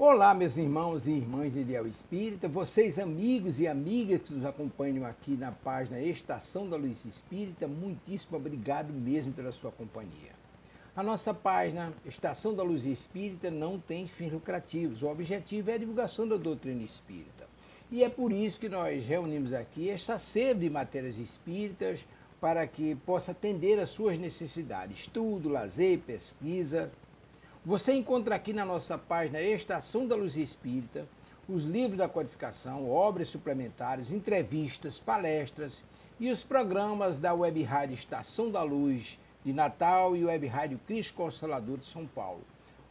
Olá, meus irmãos e irmãs de Ideal Espírita, vocês amigos e amigas que nos acompanham aqui na página Estação da Luz Espírita, muitíssimo obrigado mesmo pela sua companhia. A nossa página Estação da Luz Espírita não tem fins lucrativos, o objetivo é a divulgação da doutrina espírita. E é por isso que nós reunimos aqui esta sede de matérias espíritas para que possa atender às suas necessidades, estudo, lazer, pesquisa. Você encontra aqui na nossa página Estação da Luz Espírita os livros da codificação, obras suplementares, entrevistas, palestras e os programas da Web Rádio Estação da Luz de Natal e Web Rádio Cristo Consolador de São Paulo.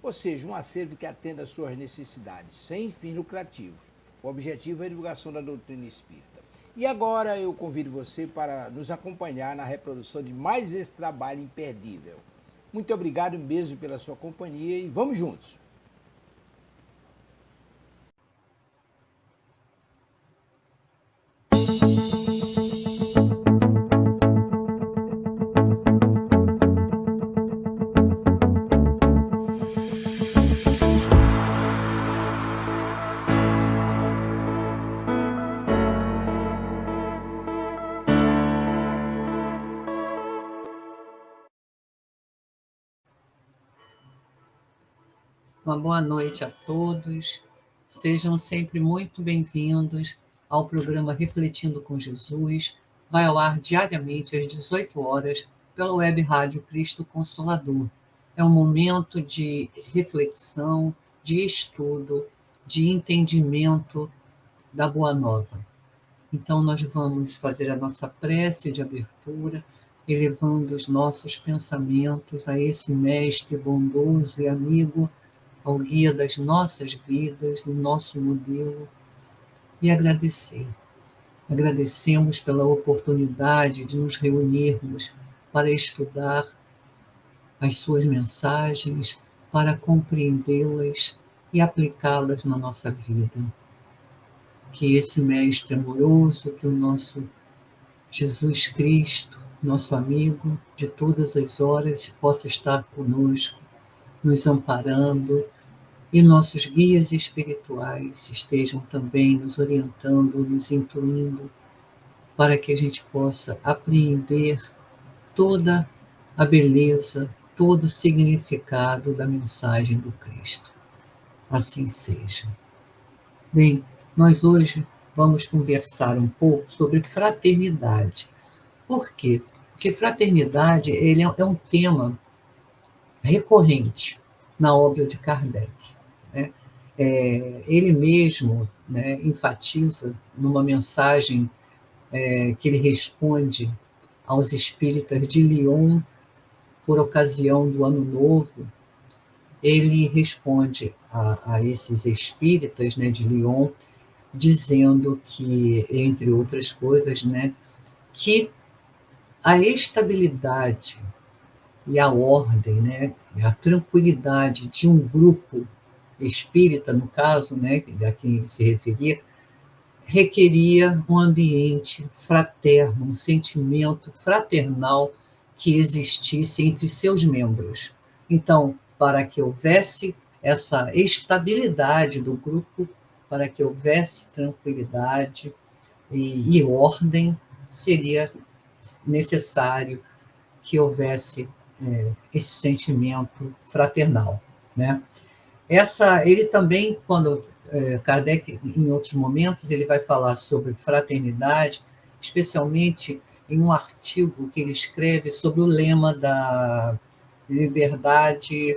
Ou seja, um acervo que atenda às suas necessidades, sem fins lucrativos. O objetivo é a divulgação da doutrina espírita. E agora eu convido você para nos acompanhar na reprodução de mais esse trabalho imperdível. Muito obrigado mesmo pela sua companhia e vamos juntos! Uma boa noite a todos. Sejam sempre muito bem-vindos ao programa Refletindo com Jesus. Vai ao ar diariamente às 18 horas pela Web Rádio Cristo Consolador. É um momento de reflexão, de estudo, de entendimento da Boa Nova. Então, nós vamos fazer a nossa prece de abertura, elevando os nossos pensamentos a esse Mestre bondoso e amigo, ao guia das nossas vidas, do nosso modelo, e agradecer. Agradecemos pela oportunidade de nos reunirmos para estudar as suas mensagens, para compreendê-las e aplicá-las na nossa vida. Que esse Mestre amoroso, que o nosso Jesus Cristo, nosso amigo de todas as horas, possa estar conosco, nos amparando, e nossos guias espirituais estejam também nos orientando, nos intuindo, para que a gente possa apreender toda a beleza, todo o significado da mensagem do Cristo. Assim seja. Bem, nós hoje vamos conversar um pouco sobre fraternidade. Por quê? Porque fraternidade é um tema recorrente na obra de Kardec. Né? Ele mesmo, né, enfatiza numa mensagem que ele responde aos espíritas de Lyon, por ocasião do Ano Novo. Ele responde a esses espíritas, né, de Lyon, dizendo que, entre outras coisas, né, que a estabilidade e a ordem, né, a tranquilidade de um grupo espírita, no caso, né, a quem ele se referia, requeria um ambiente fraterno, um sentimento fraternal que existisse entre seus membros. Então, para que houvesse essa estabilidade do grupo, para que houvesse tranquilidade e ordem, seria necessário que houvesse esse sentimento fraternal, né? Ele também, quando Kardec, em outros momentos, ele vai falar sobre fraternidade, especialmente em um artigo que ele escreve sobre o lema da liberdade,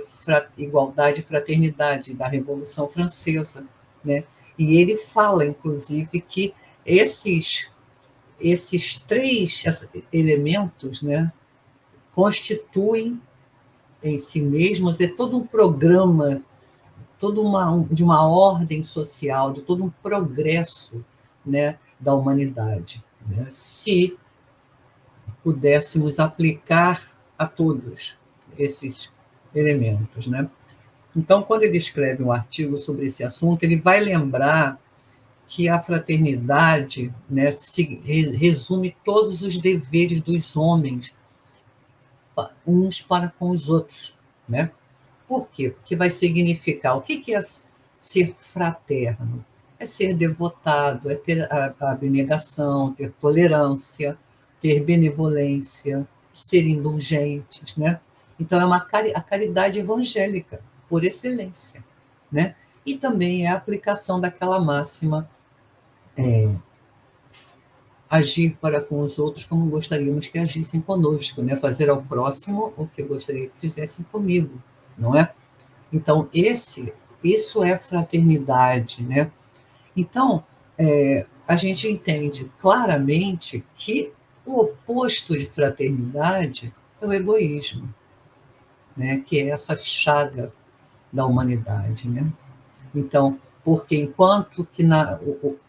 igualdade e fraternidade da Revolução Francesa, né? E ele fala, inclusive, que esses três elementos, né, constituem em si mesmos todo um programa, de uma ordem social, de todo um progresso, né, da humanidade, né, se pudéssemos aplicar a todos esses elementos, né? Então, quando ele escreve um artigo sobre esse assunto, ele vai lembrar que a fraternidade, né, resume todos os deveres dos homens uns para com os outros, né? Por quê? Porque vai significar o que é ser fraterno? É ser devotado, é ter a abnegação, ter tolerância, ter benevolência, ser indulgentes, né? Então, a caridade evangélica, por excelência, né? E também é a aplicação daquela máxima, agir para com os outros como gostaríamos que agissem conosco, né? Fazer ao próximo o que gostaria que fizessem comigo, não é? Então, isso é fraternidade, né? Então, a gente entende claramente que o oposto de fraternidade é o egoísmo, né? Que é essa chaga da humanidade, né? Então, porque enquanto que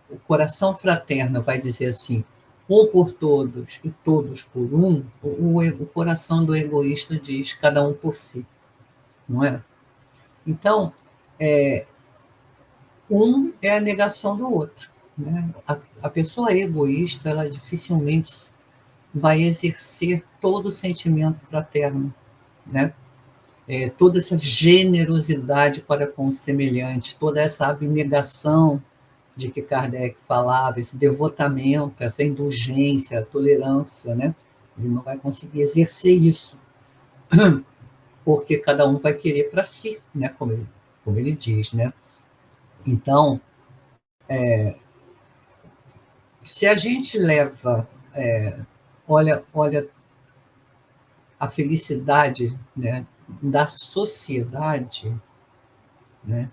o coração fraterno vai dizer assim, um por todos e todos por um, o coração do egoísta diz cada um por si, não é? Então, um é a negação do outro, né? A pessoa egoísta, ela dificilmente vai exercer todo o sentimento fraterno, né? Toda essa generosidade para com o semelhante, toda essa abnegação de que Kardec falava, esse devotamento, essa indulgência, a tolerância, né? Ele não vai conseguir exercer isso, porque cada um vai querer para si, né? Como ele diz, né? Então, se a gente leva, olha a felicidade, né, da sociedade, né?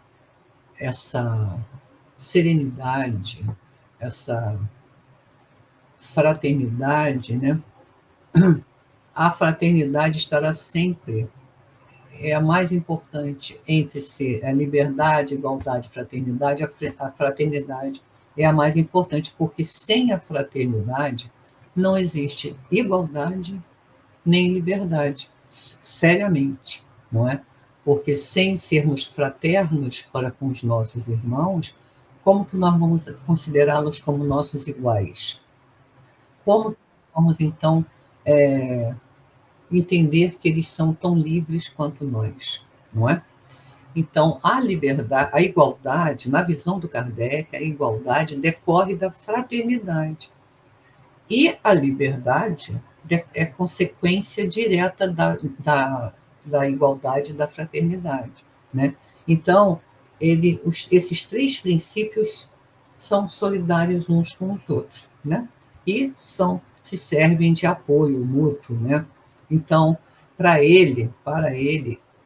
Essa serenidade, essa fraternidade, né? A fraternidade estará sempre, é a mais importante entre ser a liberdade, igualdade, fraternidade. A fraternidade é a mais importante, porque sem a fraternidade não existe igualdade nem liberdade, seriamente, não é? Porque sem sermos fraternos para com os nossos irmãos, como que nós vamos considerá-los como nossos iguais? Como vamos, então, entender que eles são tão livres quanto nós, não é? Então, a liberdade, a igualdade, na visão do Kardec, a igualdade decorre da fraternidade. E a liberdade é consequência direta da igualdade e da fraternidade, né? Então, esses três princípios são solidários uns com os outros, né? E se servem de apoio mútuo, né? Então, para ele,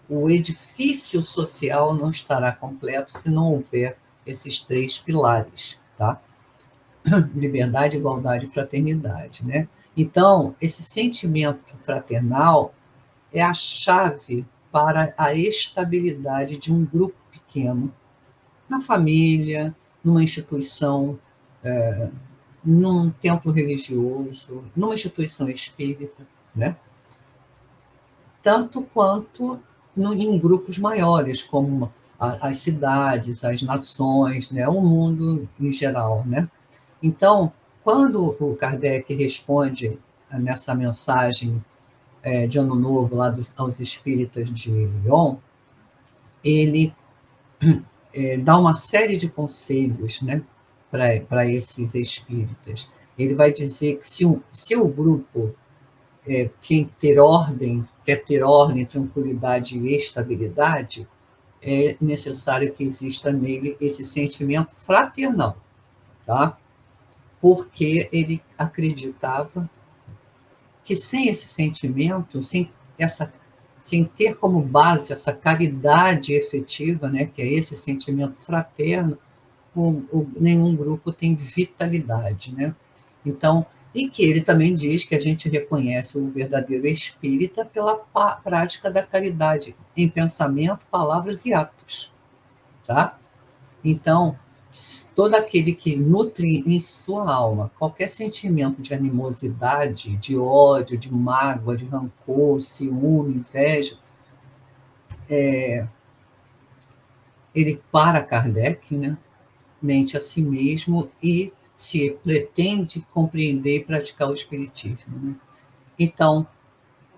o edifício social não estará completo se não houver esses três pilares, tá? Liberdade, igualdade e fraternidade, né? Então, esse sentimento fraternal é a chave para a estabilidade de um grupo pequeno, na família, numa instituição, num templo religioso, numa instituição espírita, né? Tanto quanto em grupos maiores, como as cidades, as nações, né? O mundo em geral, né? Então, quando o Kardec responde nessa mensagem de Ano Novo lá aos espíritas de Lyon, ele dá uma série de conselhos, né, para esses espíritas. Ele vai dizer que se o grupo quer ter ordem, tranquilidade e estabilidade, é necessário que exista nele esse sentimento fraternal, tá? Porque ele acreditava que sem esse sentimento, sem ter como base essa caridade efetiva, né, que é esse sentimento fraterno, nenhum grupo tem vitalidade, né? Então, e que ele também diz que a gente reconhece o verdadeiro espírita pela prática da caridade em pensamento, palavras e atos, tá? Então, todo aquele que nutre em sua alma qualquer sentimento de animosidade, de ódio, de mágoa, de rancor, ciúme, inveja, ele, para Kardec, né, mente a si mesmo e se pretende compreender e praticar o espiritismo, né? Então,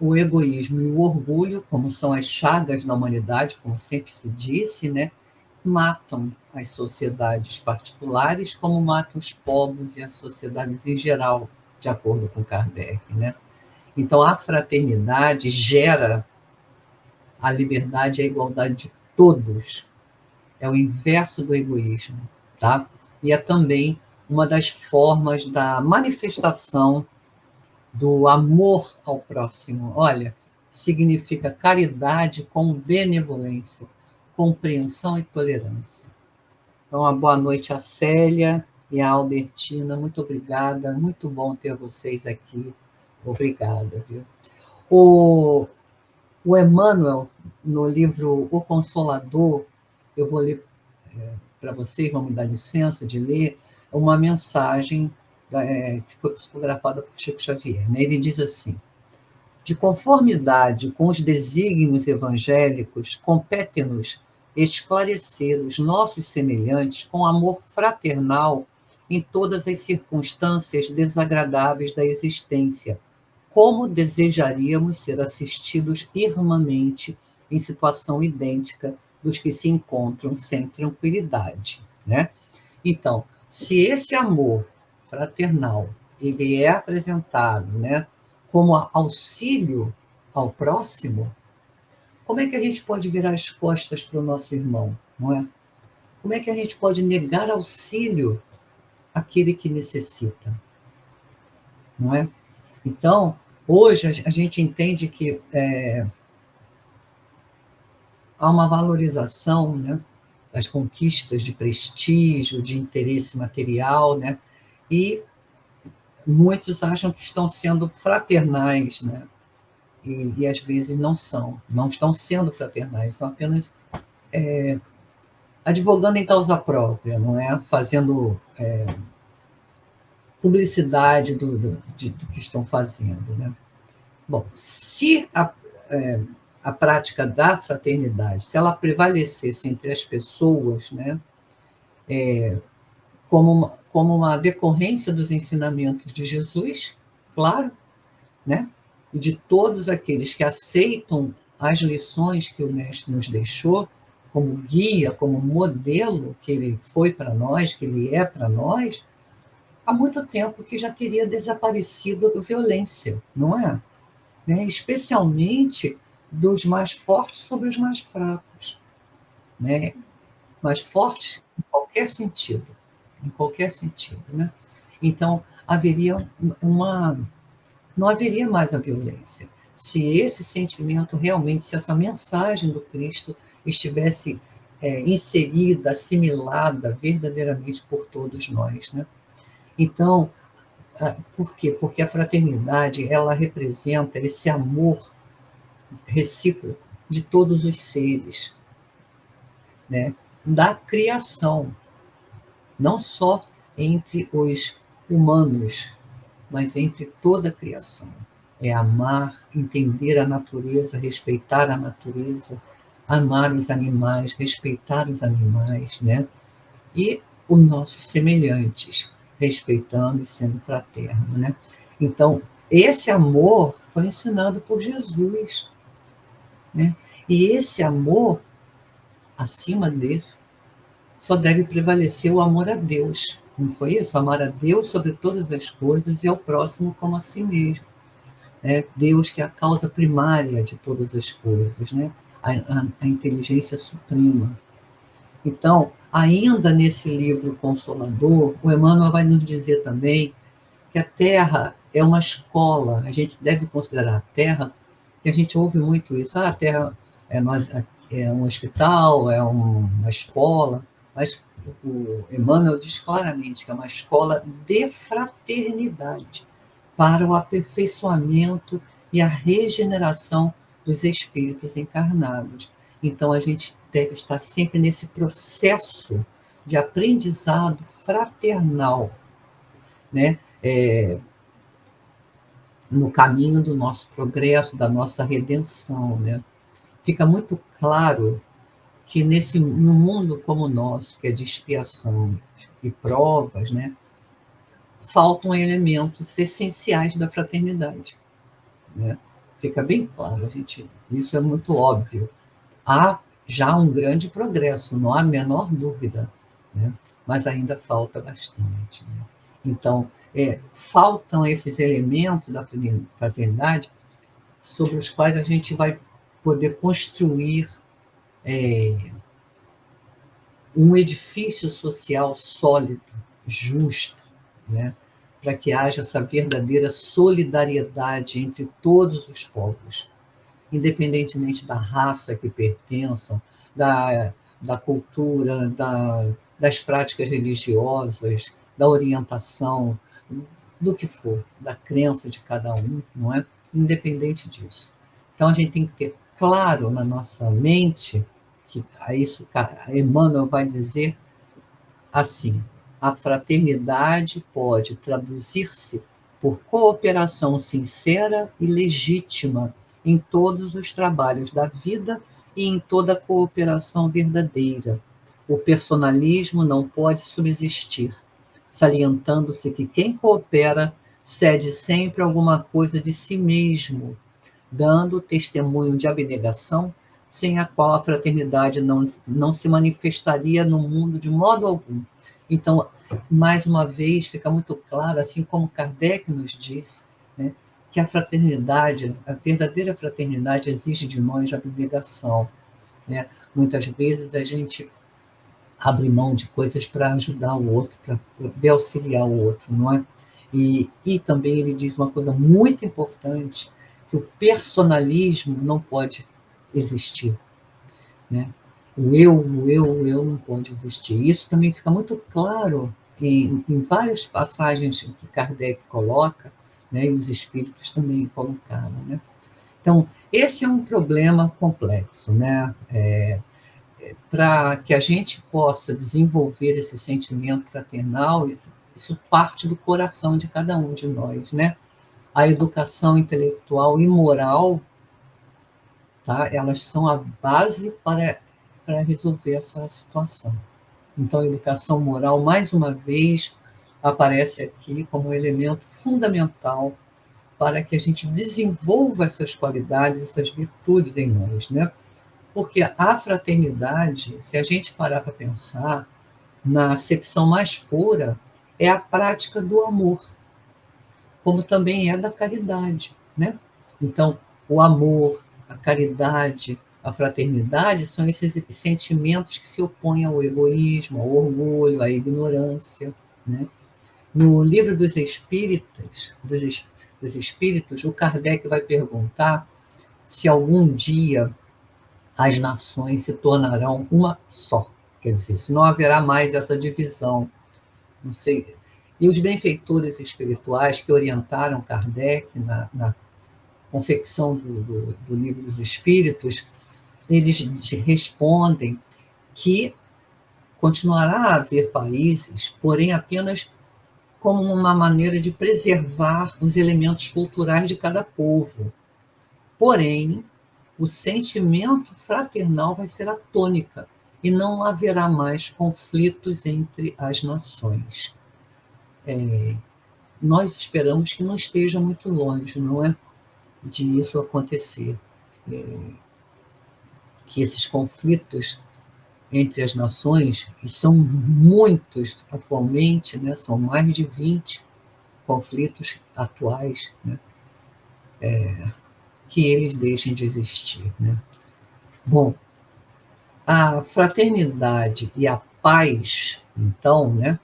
o egoísmo e o orgulho, como são as chagas da humanidade, como sempre se disse, né, matam as sociedades particulares, como matam os povos e as sociedades em geral, de acordo com Kardec, né? Então, a fraternidade gera a liberdade e a igualdade de todos. É o inverso do egoísmo, tá? E é também uma das formas da manifestação do amor ao próximo. Olha, significa caridade com benevolência, compreensão e tolerância. Então, uma boa noite a Célia e a Albertina. Muito obrigada. Muito bom ter vocês aqui. Obrigada, viu? O Emmanuel, no livro O Consolador, eu vou ler para vocês, vão me dar licença de ler, uma mensagem que foi psicografada por Chico Xavier. Né? Ele diz assim: de conformidade com os desígnios evangélicos, compete-nos esclarecer os nossos semelhantes com amor fraternal em todas as circunstâncias desagradáveis da existência, como desejaríamos ser assistidos irmãmente em situação idêntica dos que se encontram sem tranquilidade, né? Então, se esse amor fraternal ele é apresentado, né, como auxílio ao próximo, como é que a gente pode virar as costas para o nosso irmão, não é? Como é que a gente pode negar auxílio àquele que necessita, não é? Então, hoje a gente entende que há uma valorização, né, das conquistas de prestígio, de interesse material, né? E muitos acham que estão sendo fraternais, né? E às vezes não estão sendo fraternais, estão apenas advogando em causa própria, não é? Fazendo publicidade do que estão fazendo, né? Bom, se a prática da fraternidade, se ela prevalecesse entre as pessoas, né, como uma decorrência dos ensinamentos de Jesus, claro, né, e de todos aqueles que aceitam as lições que o Mestre nos deixou, como guia, como modelo que ele foi para nós, que ele é para nós, há muito tempo que já teria desaparecido a violência, não é? Né? Especialmente dos mais fortes sobre os mais fracos, né? Mais fortes em qualquer sentido, né? Então haveria não haveria mais a violência se esse sentimento realmente, se essa mensagem do Cristo estivesse inserida, assimilada verdadeiramente por todos nós, né? Então, por quê? Porque a fraternidade ela representa esse amor recíproco de todos os seres, né? Da criação, não só entre os humanos, mas entre toda a criação. É amar, entender a natureza, respeitar a natureza, amar os animais, respeitar os animais, né? E os nossos semelhantes, respeitando e sendo fraterno, né? Então, esse amor foi ensinado por Jesus, né? E esse amor, acima desse, só deve prevalecer o amor a Deus. Não foi isso? Amar a Deus sobre todas as coisas e ao próximo como a si mesmo. Deus que é a causa primária de todas as coisas, né? A inteligência suprema. Então, ainda nesse livro Consolador, o Emmanuel vai nos dizer também que a Terra é uma escola. A gente deve considerar a Terra, que a gente ouve muito isso, a Terra é um hospital, é uma escola, mas o Emmanuel diz claramente que é uma escola de fraternidade para o aperfeiçoamento e a regeneração dos espíritos encarnados. Então, a gente deve estar sempre nesse processo de aprendizado fraternal, né? No caminho do nosso progresso, da nossa redenção, né? Fica muito claro que no mundo como o nosso, que é de expiação e provas, né, faltam elementos essenciais da fraternidade, né? Fica bem claro, isso é muito óbvio. Há já há um grande progresso, não há a menor dúvida, né? Mas ainda falta bastante, né? Então, faltam esses elementos da fraternidade sobre os quais a gente vai poder construir um edifício social sólido, justo, né? Para que haja essa verdadeira solidariedade entre todos os povos, independentemente da raça que pertençam, da cultura, das práticas religiosas, da orientação, do que for, da crença de cada um, não é? Independente disso. Então a gente tem que ter claro na nossa mente que a isso Emmanuel vai dizer assim: a fraternidade pode traduzir-se por cooperação sincera e legítima em todos os trabalhos da vida e em toda cooperação verdadeira. O personalismo não pode subsistir, salientando-se que quem coopera cede sempre alguma coisa de si mesmo, dando testemunho de abnegação, sem a qual a fraternidade não se manifestaria no mundo de modo algum. Então, mais uma vez, fica muito claro, assim como Kardec nos disse, né, que a fraternidade, a verdadeira fraternidade exige de nós abnegação, né? Muitas vezes a gente abre mão de coisas para ajudar o outro, para poder auxiliar o outro, não é? E também ele diz uma coisa muito importante, que o personalismo não pode existir, né? O eu não pode existir. Isso também fica muito claro em várias passagens que Kardec coloca, né? E os espíritos também colocaram, né? Então, esse é um problema complexo, né? Para que a gente possa desenvolver esse sentimento fraternal, isso parte do coração de cada um de nós, né? A educação intelectual e moral, tá? Elas são a base para resolver essa situação. Então, a educação moral, mais uma vez, aparece aqui como um elemento fundamental para que a gente desenvolva essas qualidades, essas virtudes em nós, né? Porque a fraternidade, se a gente parar para pensar, na acepção mais pura, é a prática do amor, como também é da caridade, né? Então, o amor, a caridade, a fraternidade são esses sentimentos que se opõem ao egoísmo, ao orgulho, à ignorância, né? No livro dos Espíritos, o Kardec vai perguntar se algum dia as nações se tornarão uma só. Quer dizer, se não haverá mais essa divisão, não sei. E os benfeitores espirituais que orientaram Kardec na confecção do Livro dos Espíritos, eles respondem que continuará a haver países, porém apenas como uma maneira de preservar os elementos culturais de cada povo. Porém, o sentimento fraternal vai ser a tônica e não haverá mais conflitos entre as nações. Nós esperamos que não esteja muito longe, não é, de isso acontecer. Que esses conflitos entre as nações, e são muitos atualmente, né, são mais de 20 conflitos atuais, né, que eles deixem de existir, né? Bom, a fraternidade e a paz, então, né,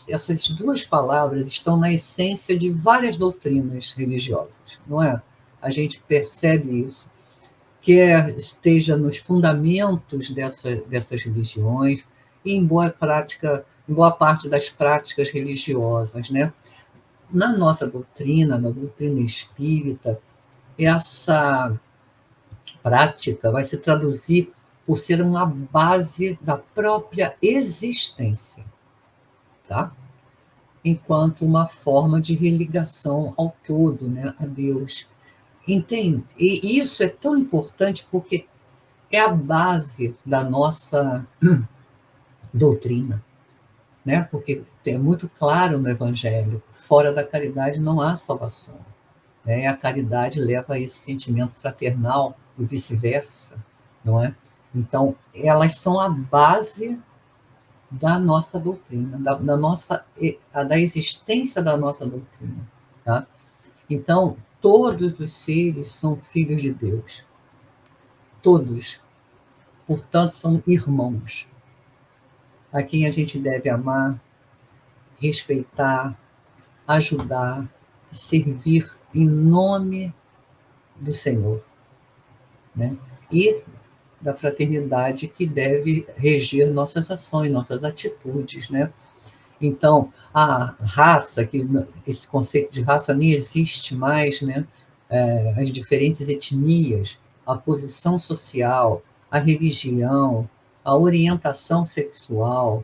essas duas palavras estão na essência de várias doutrinas religiosas, não é? A gente percebe isso, quer esteja nos fundamentos dessas religiões e em boa parte das práticas religiosas, né? Na nossa doutrina, na doutrina espírita, essa prática vai se traduzir por ser uma base da própria existência, tá? Enquanto uma forma de religação ao todo, né, a Deus. Entende? E isso é tão importante porque é a base da nossa doutrina, né? Porque é muito claro no Evangelho, fora da caridade não há salvação, né? A caridade leva a esse sentimento fraternal e vice-versa, não é? Então, elas são a base da nossa doutrina, da existência da nossa doutrina, tá? Então, todos os seres são filhos de Deus, todos, portanto, são irmãos, a quem a gente deve amar, respeitar, ajudar, servir em nome do Senhor, né? E da fraternidade que deve reger nossas ações, nossas atitudes, né? Então, a raça, que esse conceito de raça nem existe mais, né? As diferentes etnias, a posição social, a religião, a orientação sexual,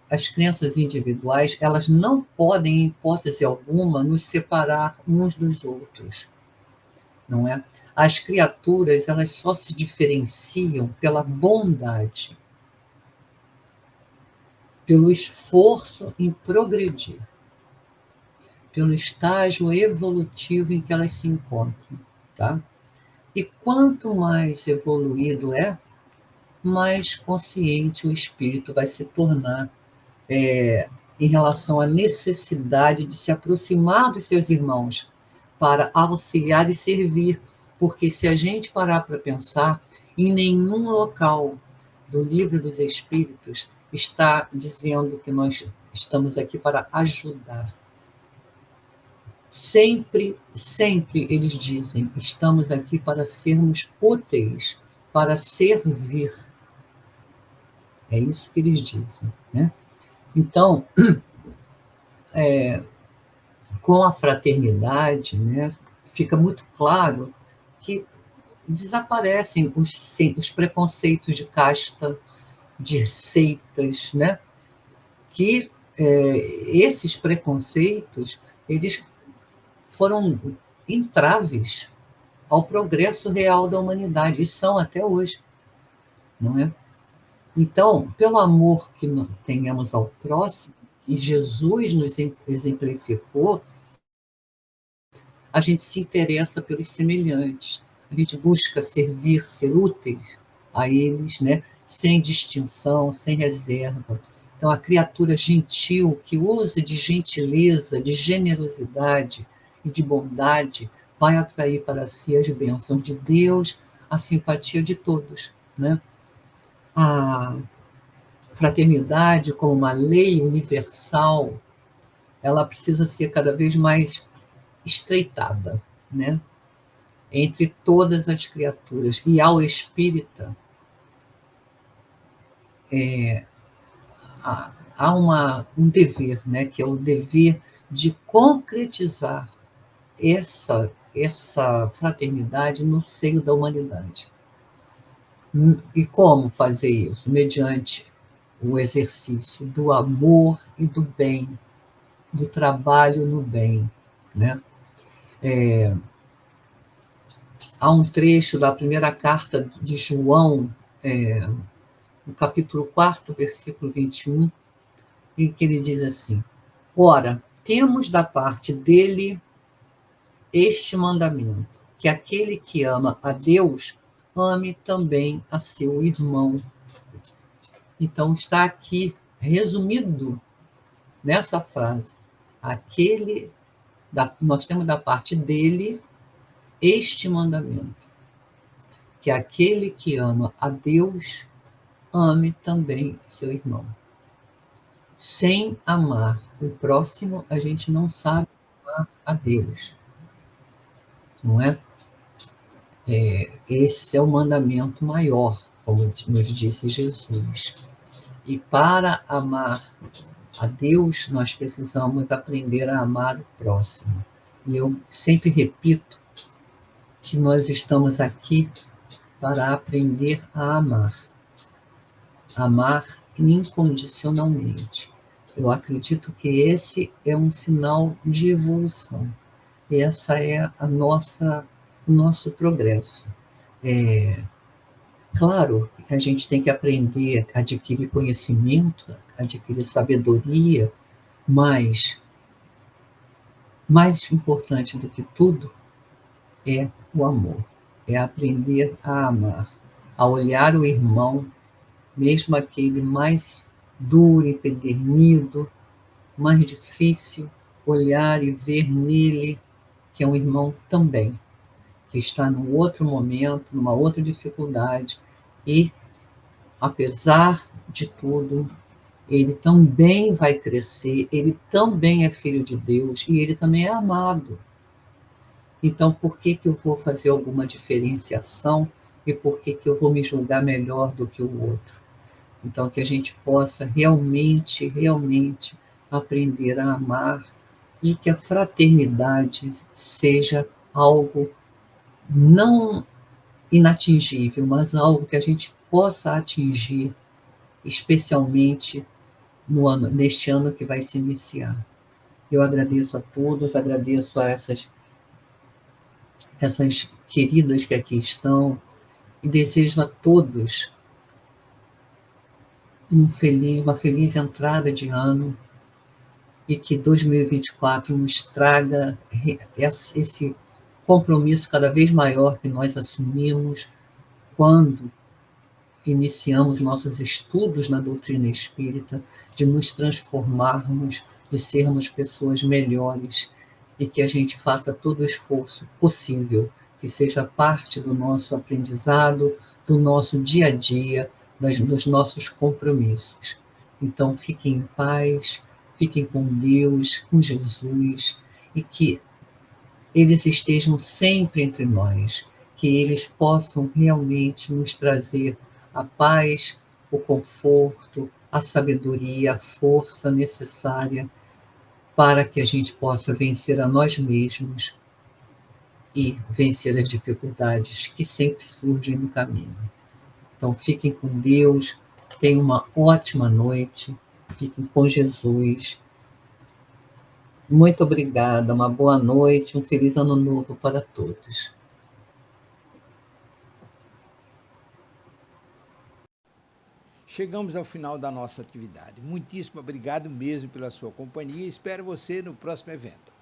as crenças individuais, elas não podem, em hipótese alguma, nos separar uns dos outros, não é? As criaturas, elas só se diferenciam pela bondade, pelo esforço em progredir, pelo estágio evolutivo em que elas se encontram, tá? E quanto mais evoluído mais consciente o espírito vai se tornar em relação à necessidade de se aproximar dos seus irmãos para auxiliar e servir, porque se a gente parar para pensar, em nenhum local do Livro dos Espíritos está dizendo que nós estamos aqui para ajudar. Sempre, sempre eles dizem, estamos aqui para sermos úteis, para servir. É isso que eles dizem, né? Então, com a fraternidade, né, fica muito claro que desaparecem os preconceitos de casta, de seitas, né? Que esses preconceitos eles foram entraves ao progresso real da humanidade, e são até hoje, não é? Então, pelo amor que nós tenhamos ao próximo, e Jesus nos exemplificou, a gente se interessa pelos semelhantes, a gente busca servir, ser úteis a eles, né? Sem distinção, sem reserva. Então, a criatura gentil, que usa de gentileza, de generosidade e de bondade, vai atrair para si as bênçãos de Deus, a simpatia de todos, né? A fraternidade, como uma lei universal, ela precisa ser cada vez mais estreitada, né? Entre todas as criaturas. E ao espírita, há um dever, né? Que é o dever de concretizar essa fraternidade no seio da humanidade. E como fazer isso? Mediante o exercício do amor e do bem, do trabalho no bem, né? Há um trecho da primeira carta de João, no capítulo 4, versículo 21, em que ele diz assim: ora, temos da parte dele este mandamento, que aquele que ama a Deus, ame também a seu irmão. Então está aqui resumido nessa frase: nós temos da parte dele este mandamento, que aquele que ama a Deus, ame também seu irmão. Sem amar o próximo, a gente não sabe amar a Deus, não é? Esse é o mandamento maior, como nos disse Jesus. E para amar a Deus, nós precisamos aprender a amar o próximo. E eu sempre repito que nós estamos aqui para aprender a amar incondicionalmente. Eu acredito que esse é um sinal de evolução. Essa é o nosso progresso. Claro, a gente tem que aprender a adquirir conhecimento, adquirir sabedoria, mas mais importante do que tudo é o amor, é aprender a amar. a olhar o irmão, mesmo aquele mais duro, empedernido, mais difícil, olhar e ver nele que é um irmão também, que está num outro momento, numa outra dificuldade, e, apesar de tudo, ele também vai crescer, ele também é filho de Deus e ele também é amado. Então, por que que eu vou fazer alguma diferenciação e por que que eu vou me julgar melhor do que o outro? Então, que a gente possa realmente aprender a amar e que a fraternidade seja algo não inatingível, mas algo que a gente possa atingir, especialmente neste ano que vai se iniciar. Eu agradeço a todos, agradeço a essas queridas que aqui estão e desejo a todos uma feliz entrada de ano e que 2024 nos traga esse compromisso cada vez maior que nós assumimos quando iniciamos nossos estudos na doutrina espírita, de nos transformarmos, de sermos pessoas melhores e que a gente faça todo o esforço possível, que seja parte do nosso aprendizado, do nosso dia a dia, dos nossos compromissos. Então, fiquem em paz, fiquem com Deus, com Jesus, e que eles estejam sempre entre nós, que eles possam realmente nos trazer a paz, o conforto, a sabedoria, a força necessária para que a gente possa vencer a nós mesmos e vencer as dificuldades que sempre surgem no caminho. Então, fiquem com Deus, tenham uma ótima noite, fiquem com Jesus. Muito obrigada, uma boa noite, um feliz ano novo para todos. Chegamos ao final da nossa atividade. Muitíssimo obrigado mesmo pela sua companhia e espero você no próximo evento.